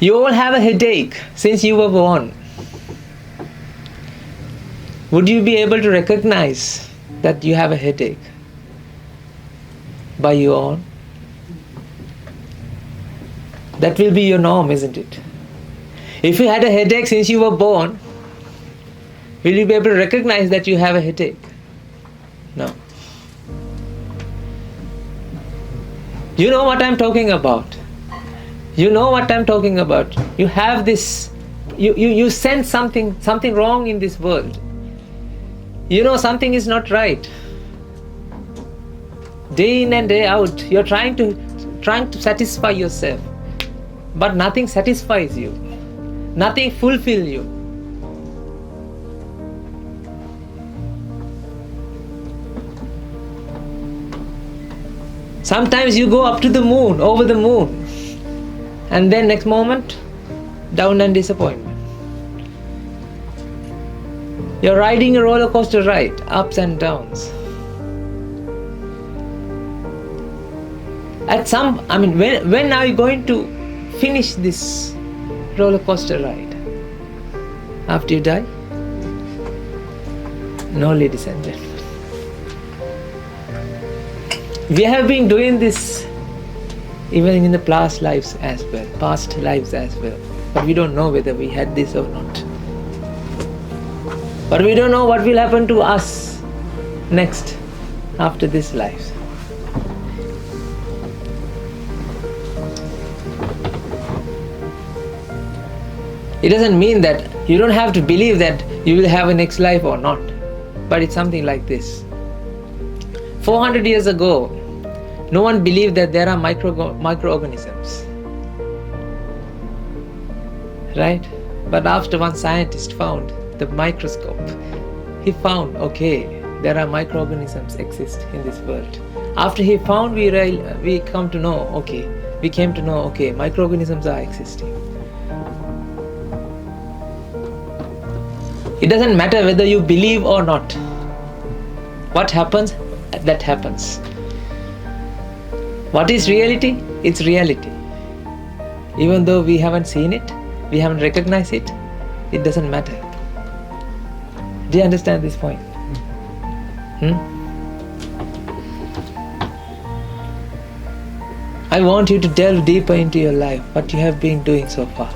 You all have a headache since you were born. Would you be able to recognize that you have a headache by your own? That will be your norm, isn't it? If you had a headache since you were born, will you be able to recognize that you have a headache? No. You know what I'm talking about. You know what I'm talking about. You have this, you sense something wrong in this world. You know something is not right. Day in and day out, you're trying to satisfy yourself. But nothing satisfies you. Nothing fulfills you. Sometimes you go up to the moon, over the moon, and then next moment, down and disappointment. You're riding a roller coaster ride, ups and downs. When are you going to finish this roller coaster ride? After you die? No, ladies and gentlemen. We have been doing this even in the past lives as well, but we don't know whether we had this or not. But we don't know what will happen to us next after this life. It doesn't mean that you don't have to believe that you will have a next life or not, but it's something like this. 400 years ago, no one believed that there are microorganisms, right? But after one scientist found the microscope, he found, okay, there are microorganisms exist in this world. After he found, we came to know, okay, microorganisms are existing. It doesn't matter whether you believe or not. What happens, that happens. What is reality? It's reality. Even though we haven't seen it, we haven't recognized it, it doesn't matter. Do you understand this point? I want you to delve deeper into your life, what you have been doing so far.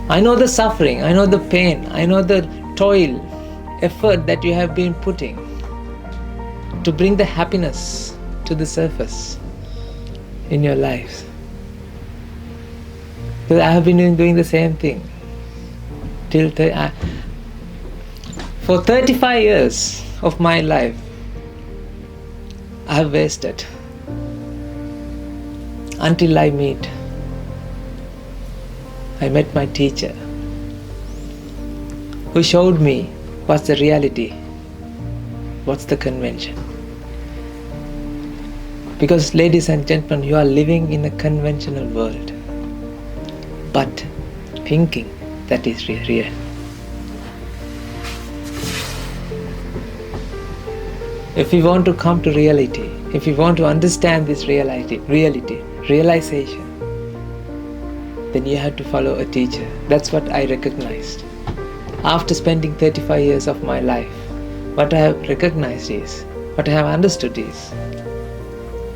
I know the suffering, I know the pain, I know the toil, effort that you have been putting to bring the happiness to the surface in your lives. Because I have been doing the same thing. For 35 years of my life, I have wasted until I met my teacher, who showed me what's the reality, what's the convention. Because, ladies and gentlemen, you are living in a conventional world, but thinking that is real. If we want to come to reality, if we want to understand this realization, then you have to follow a teacher. That's what I recognized. After spending 35 years of my life, what I have recognized is, what I have understood is,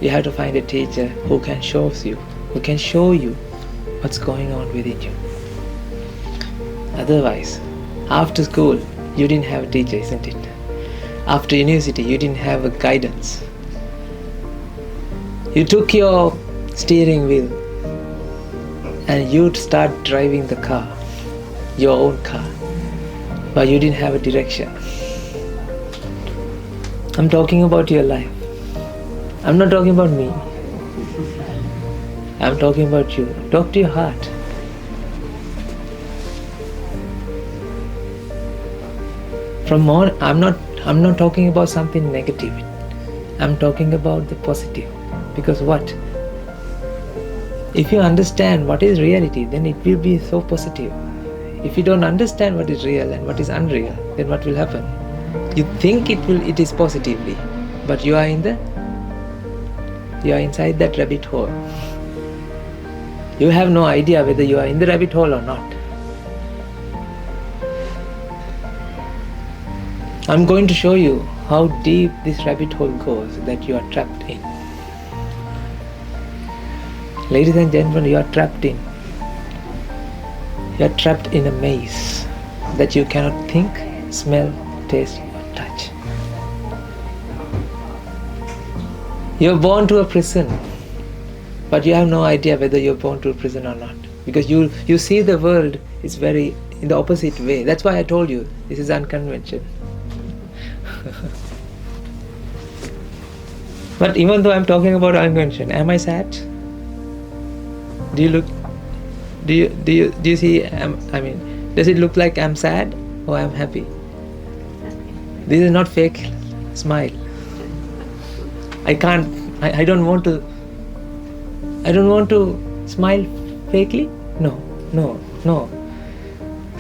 you have to find a teacher who can show you what's going on within you. Otherwise, after school, you didn't have a teacher, isn't it? After university, you didn't have a guidance. You took your steering wheel and you'd start driving the car, your own car, but you didn't have a direction. I'm talking about your life. I'm not talking about me. I'm talking about you. Talk to your heart. I'm not talking about something negative. I'm talking about the positive. Because what? If you understand what is reality, then it will be so positive. If you don't understand what is real and what is unreal, then what will happen? You think it is positively, but you are inside that rabbit hole. You have no idea whether you are in the rabbit hole or not. I'm going to show you how deep this rabbit hole goes that you are trapped in. Ladies and gentlemen, you are trapped in. You are trapped in a maze that you cannot think, smell, taste, or touch. You are born to a prison, but you have no idea whether you are born to a prison or not, because you see the world is very in the opposite way. That's why I told you this is unconventional. But even though I'm talking about unconvention, am I sad? Do you see? Does it look like I'm sad or I'm happy? This is not fake smile. I don't want to smile fakely. No.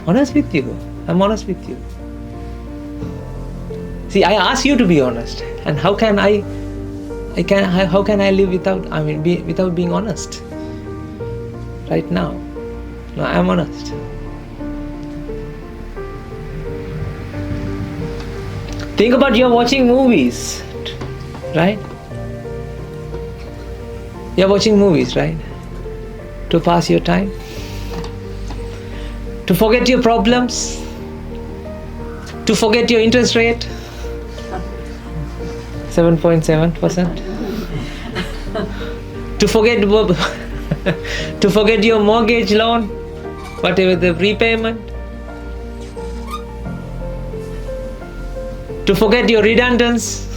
Honest with you. I'm honest with you. See, I ask you to be honest, and how can I live without being honest? Right now, no, I'm honest. Think about you're watching movies, right? You're watching movies, right? To pass your time, to forget your problems, to forget your interest rate, 7.7%, to forget your mortgage loan, whatever the repayment, to forget your redundance.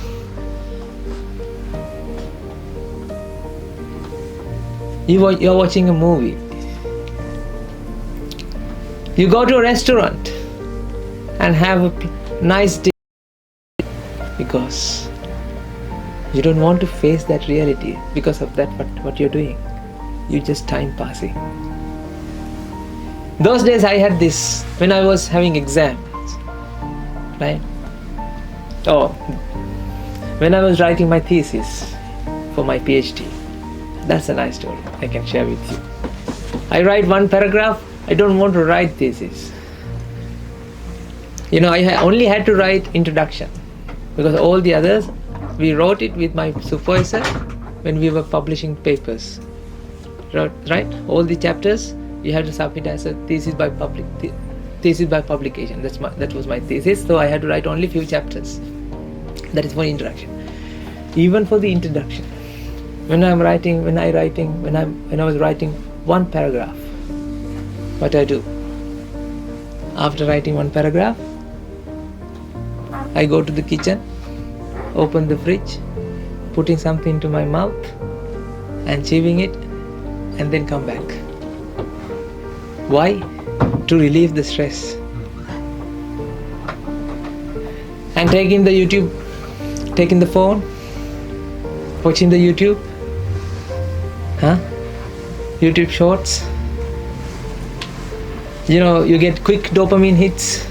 You're watching a movie. You go to a restaurant and have a nice dinner because you don't want to face that reality. Because of that, what you're doing, you just time passing. Those days I had this when I was having exams, right? When I was writing my thesis for my PhD. That's a nice story I can share with you. I write one paragraph. I don't want to write thesis. I only had to write introduction, because all the others we wrote it with my supervisor when we were publishing papers. Right? All the chapters you had to submit as a thesis by publication. That was my thesis. So I had to write only few chapters. That is for introduction. Even for the introduction, when I was writing one paragraph, what I do? After writing one paragraph, I go to the kitchen, open the fridge, putting something into my mouth and chewing it, and then come back. Why? To relieve the stress. And taking the phone, watching the YouTube shorts. You get quick dopamine hits.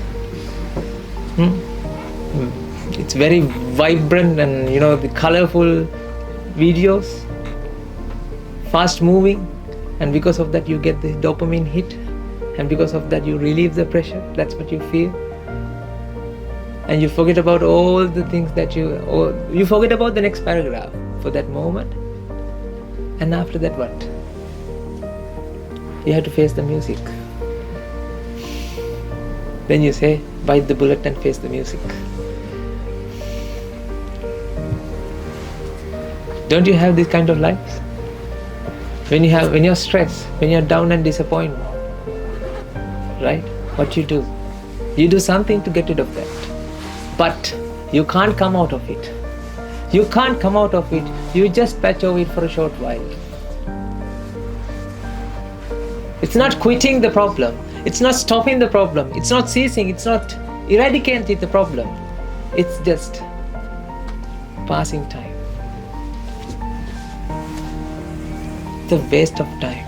It's very vibrant and the colorful videos, fast moving, and because of that you get the dopamine hit, and because of that you relieve the pressure. That's what you feel, and you forget about all the things that you forget about the next paragraph for that moment. And after that, what? You have to face the music. Then you say, bite the bullet and face the music. Don't you have this kind of life? When you're stressed, when you're down and disappointed, right? What you do? You do something to get rid of that. But you can't come out of it. You can't come out of it. You just patch over it for a short while. It's not quitting the problem. It's not stopping the problem. It's not ceasing. It's not eradicating the problem. It's just passing time. It's a waste of time.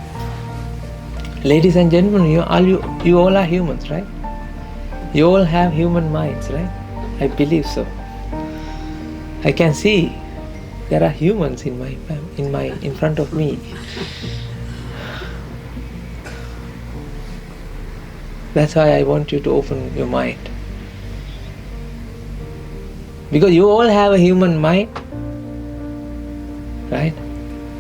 Ladies and gentlemen, you all are humans, right? You all have human minds, right? I believe so. I can see there are humans in front of me. That's why I want you to open your mind. Because you all have a human mind, right?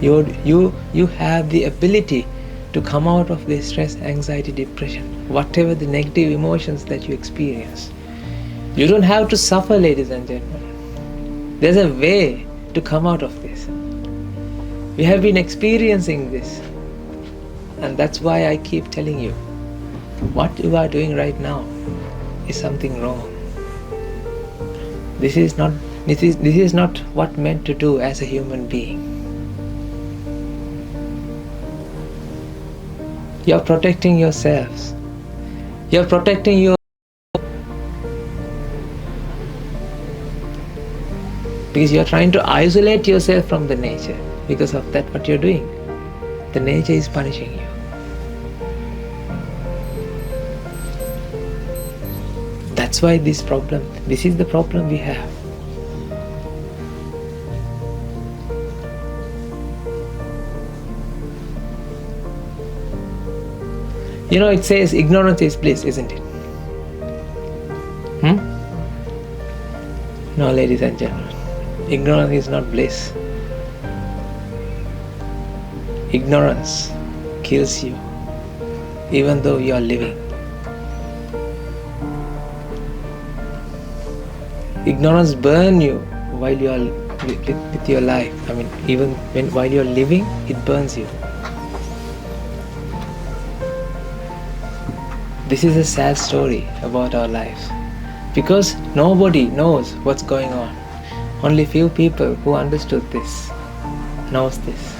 You have the ability to come out of this stress, anxiety, depression, whatever the negative emotions that you experience. You don't have to suffer, ladies and gentlemen. There's a way to come out of this. We have been experiencing this, and that's why I keep telling you, what you are doing right now is something wrong. This is not what meant to do as a human being. You're protecting yourselves. You're protecting your, because you're trying to isolate yourself from the nature. Because of that, what you're doing, the nature is punishing you. That's why this is the problem we have. You know, it says ignorance is bliss, isn't it? No, ladies and gentlemen, ignorance is not bliss. Ignorance kills you, even though you are living. Ignorance burns you while you are with your life. I mean, even while you are living, it burns you. This is a sad story about our lives, because nobody knows what's going on. Only few people who understood this knows this.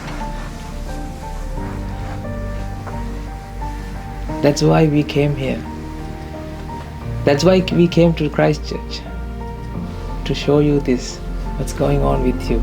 That's why we came here. That's why we came to Christ Church, to show you this, what's going on with you.